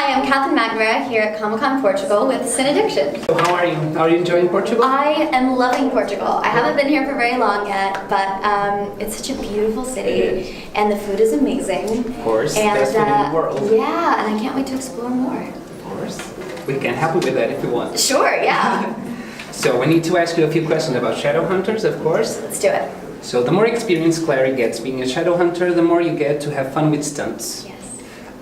Hi, I'm Katherine McNamara here at Comic-Con Portugal with Cine Adiccion. So how are you? Are you enjoying Portugal? I am loving Portugal. I haven't been here for very long yet, but it's such a beautiful city, and the food is amazing. Of course, and, best food in the world. Yeah, and I can't wait to explore more. Of course. We can help you with that if you want. Sure, yeah. So we need to ask you a few questions about Shadowhunters, of course. Let's do it. So the more experience Clary gets being a Shadowhunter, the more you get to have fun with stunts. Yes.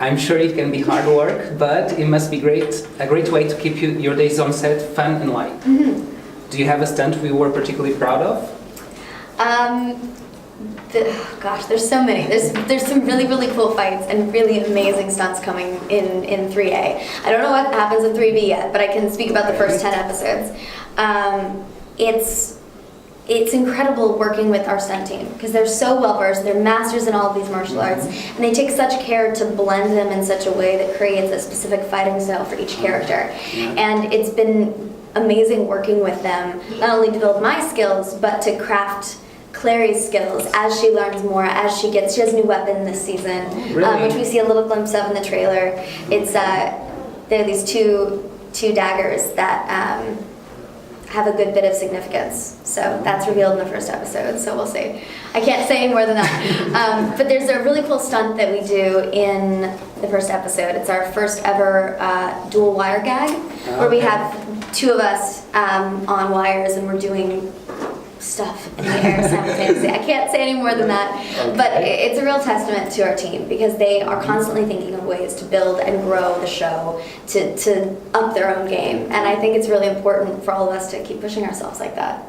I'm sure it can be hard work, but it must be a great way to keep your days on set fun and light. Mm-hmm. Do you have a stunt we were particularly proud of? Gosh, there's so many. There's some really cool fights and really amazing stunts coming in 3A. I don't know what happens in 3B yet, but I can speak about the first 10 episodes. It's incredible working with our stunt team because they're so well versed. They're masters in all of these martial arts, and they take such care to blend them in such a way that creates a specific fighting style for each character. And it's been amazing working with them, not only to build my skills, but to craft Clary's skills as she learns more, as she has a new weapon this season, which we see a little glimpse of in the trailer. It's there are these two daggers that have a good bit of significance. So that's revealed in the first episode, so we'll see. I can't say any more than that. But there's a really cool stunt that we do in the first episode. It's our first ever dual wire gag, where we have two of us on wires and we're doing stuff in the air simultaneously. I can't say any more than that, but it's a real testament to our team because they are constantly thinking of ways to build and grow the show to up their own game, and I think it's really important for all of us to keep pushing ourselves like that.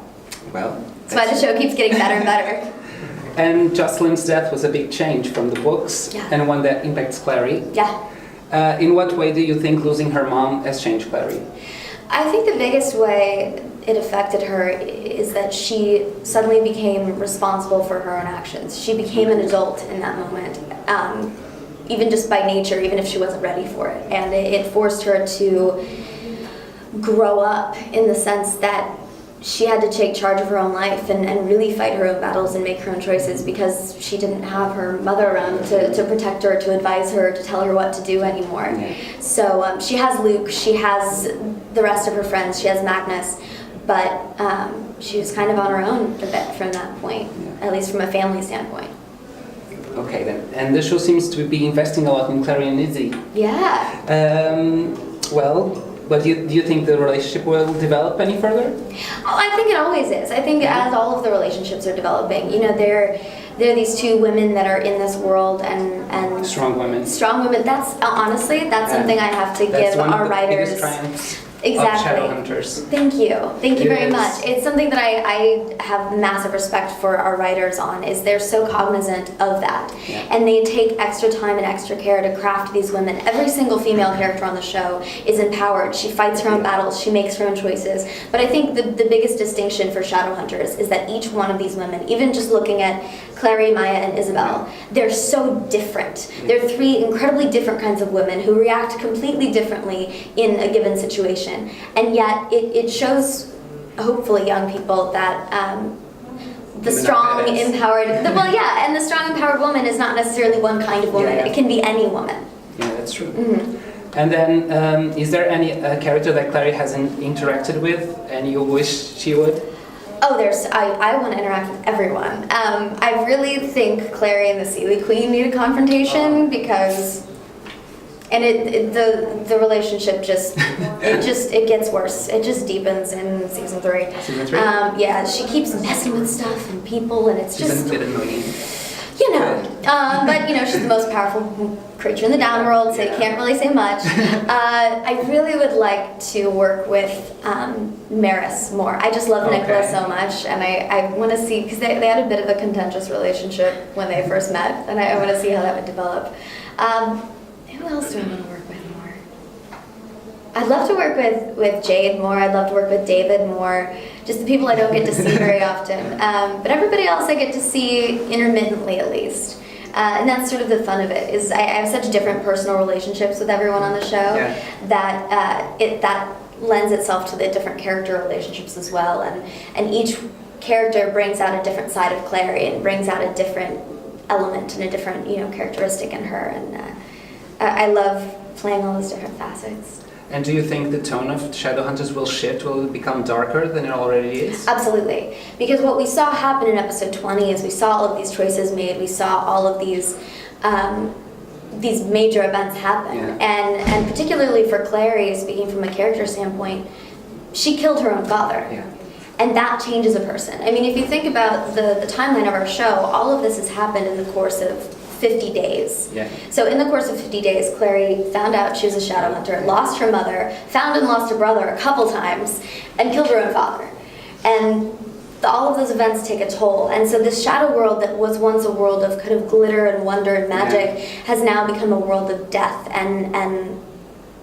Well, that's why the show keeps getting better and better. And Jocelyn's death was a big change from the books, and one that impacts Clary. Yeah. In what way do you think losing her mom has changed Clary? I think the biggest way it affected her is that she suddenly became responsible for her own actions. She became an adult in that moment, even just by nature, even if she wasn't ready for it. And it forced her to grow up in the sense that she had to take charge of her own life and really fight her own battles and make her own choices because she didn't have her mother around to protect her, to advise her, to tell her what to do anymore. So she has Luke, she has the rest of her friends, she has Magnus, but she was kind of on her own a bit from that point, at least from a family standpoint. Okay then, and the show seems to be investing a lot in Clary and Izzy. Yeah. But do you think the relationship will develop any further? Oh, I think it always is. I think as all of the relationships are developing, you know, there are these two women that are in this world and strong women. Strong women. That's honestly, that's something I have to give our writers. Biggest triumphs Exactly. of Shadowhunters. Thank you very much. It's something that I have massive respect for our writers on, is they're so cognizant of that. And they take extra time and extra care to craft these women. Every single female character on the show is empowered. She fights her own battles, she makes her own choices. But I think the biggest distinction for Shadowhunters is that each one of these women, even just looking at Clary, Maya, and Isabel, they're so different. They're three incredibly different kinds of women who react completely differently in a given situation. And yet it shows, hopefully, young people that the strong, empowered, and the strong, empowered woman is not necessarily one kind of woman. It can be any woman. Yeah, that's true. And then, is there any character that Clary hasn't interacted with and you wish she would? Oh, I want to interact with everyone. I really think Clary and the Sealy Queen need a confrontation because, and the relationship it gets worse. It just deepens in season 3. Season 3? Yeah, she keeps messing with stuff and people, and it's just. She's a bit annoying. You know, but you know, she's the most powerful creature in the downworld, so you can't really say much. I really would like to work with Maris more. I just love Nicola so much, and I want to see, because they had a bit of a contentious relationship when they first met, and I want to see how that would develop. Who else do I want to work with more? I'd love to work with Jade more. I'd love to work with David more. Just the people I don't get to see very often. But everybody else I get to see intermittently at least. And that's sort of the fun of it, is I have such different personal relationships with everyone on the show that lends itself to the different character relationships as well. And each character brings out a different side of Clary and brings out a different element and a different characteristic in her. And I love playing all those different facets. And do you think the tone of Shadowhunters will shift? Will it become darker than it already is? Absolutely. Because what we saw happen in episode 20 is we saw all of these choices made, we saw all of these major events happen. Yeah. And particularly for Clary, speaking from a character standpoint, she killed her own father. Yeah. And that changes a person. I mean, if you think about the timeline of our show, all of this has happened in the course of 50 days. Yeah. So in the course of 50 days, Clary found out she was a shadow hunter, lost her mother, found and lost her brother a couple times, and killed her own father. And all of those events take a toll. And so this shadow world that was once a world of kind of glitter and wonder and magic has now become a world of death and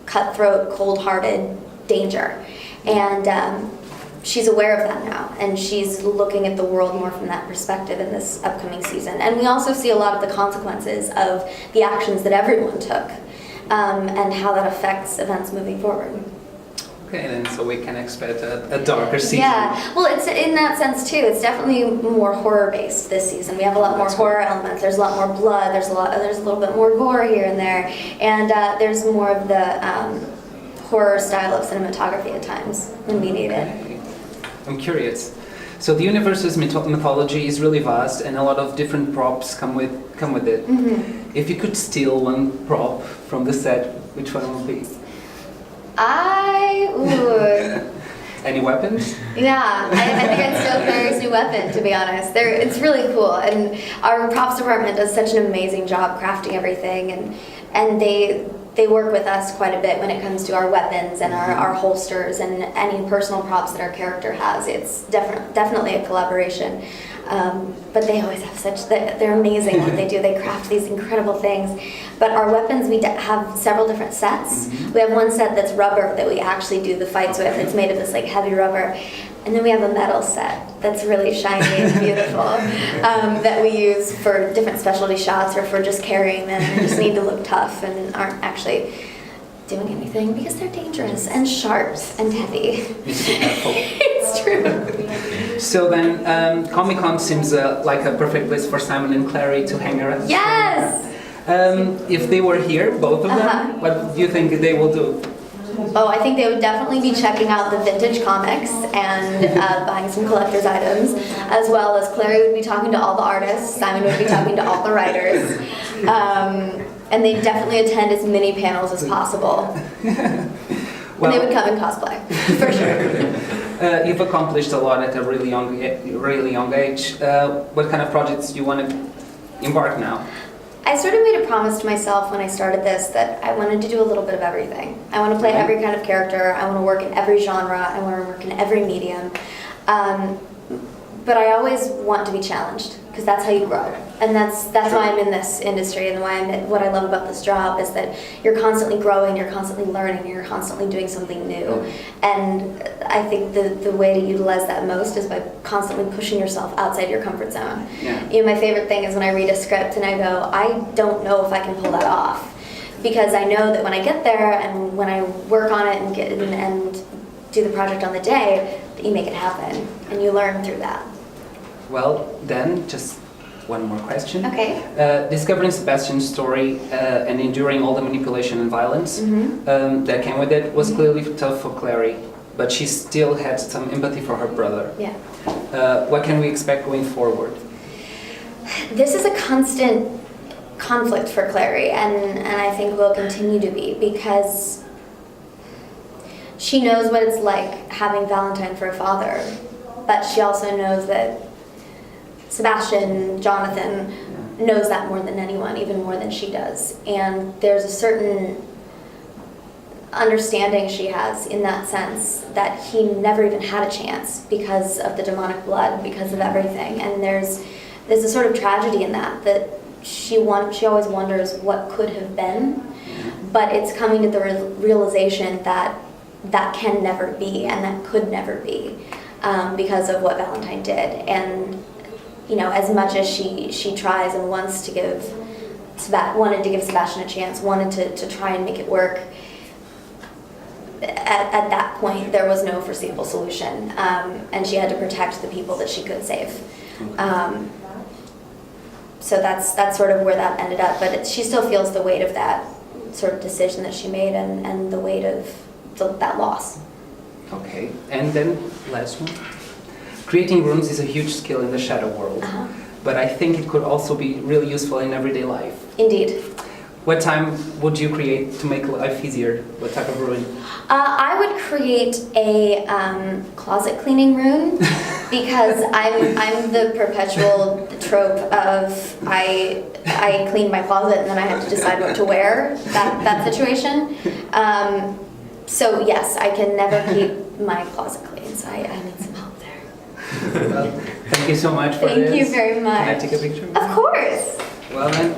cutthroat, cold-hearted danger. And she's aware of that now, and she's looking at the world more from that perspective in this upcoming season. And we also see a lot of the consequences of the actions that everyone took, and how that affects events moving forward. Okay, then so we can expect a darker season. Yeah, well, it's in that sense too. It's definitely more horror-based this season. We have a lot more horror elements. There's a lot more blood. There's a little bit more gore here and there, and there's more of the horror style of cinematography at times when we need it. Okay. I'm curious. So the universe's mythology is really vast, and a lot of different props come with it. Mm-hmm. If you could steal one prop from the set, which one would be? Any weapons? Yeah, I think I'd steal Clary's new weapon, to be honest. It's really cool, and our props department does such an amazing job crafting everything, and they work with us quite a bit when it comes to our weapons and our holsters and any personal props that our character has. It's definitely a collaboration. But they always have they're amazing what they do. They craft these incredible things. But our weapons, we have several different sets. Mm-hmm. We have one set that's rubber that we actually do the fights with. It's made of this like heavy rubber. And then we have a metal set that's really shiny and beautiful that we use for different specialty shots or for just carrying them and just need to look tough and aren't actually doing anything because they're dangerous and sharp and heavy. It's true. So then, Comic-Con seems like a perfect place for Simon and Clary to hang around. Yes! If they were here, both of them, what do you think they will do? Oh, I think they would definitely be checking out the vintage comics and buying some collector's items, as well as Clary would be talking to all the artists, Simon would be talking to all the writers, and they'd definitely attend as many panels as possible. And they would come in cosplay, for sure. You've accomplished a lot at a really young age. What kind of projects do you want to embark now? I sort of made a promise to myself when I started this that I wanted to do a little bit of everything. I want to play every kind of character. I want to work in every genre. I want to work in every medium. But I always want to be challenged because that's how you grow. And that's why I'm in this industry, and what I love about this job is that you're constantly growing, you're constantly learning, you're constantly doing something new. And I think the way to utilize that most is by constantly pushing yourself outside your comfort zone. Yeah. You know, my favorite thing is when I read a script and I go, I don't know if I can pull that off. Because I know that when I get there and when I work on it and do the project on the day, that you make it happen and you learn through that. Well, then, just one more question. Okay. Discovering Sebastian's story and enduring all the manipulation and violence that came with it was clearly tough for Clary, but she still had some empathy for her brother. Yeah. What can we expect going forward? This is a constant conflict for Clary, and I think will continue to be, because she knows what it's like having Valentine for a father, but she also knows that Sebastian, Jonathan, knows that more than anyone, even more than she does. And there's a certain understanding she has in that sense that he never even had a chance because of the demonic blood, because of everything. And there's a sort of tragedy in that she always wonders what could have been, but it's coming to the realization that can never be and that could never be because of what Valentine did. And you know, as much as she tries and wanted to give Sebastian a chance, wanted to try and make it work, at that point there was no foreseeable solution, and she had to protect the people that she could save. So that's sort of where that ended up, but she still feels the weight of that sort of decision that she made and the weight of that loss. Okay, and then last one. Creating runes is a huge skill in the shadow world, but I think it could also be really useful in everyday life. Indeed. What time would you create to make life easier? What type of rune? I would create a closet cleaning rune because I'm the perpetual trope of I clean my closet and then I have to decide what to wear, that situation. So yes, I can never keep my closet clean, so I need some help there. Well, thank you so much for this. Thank you very much. Can I take a picture? Of course. Well then,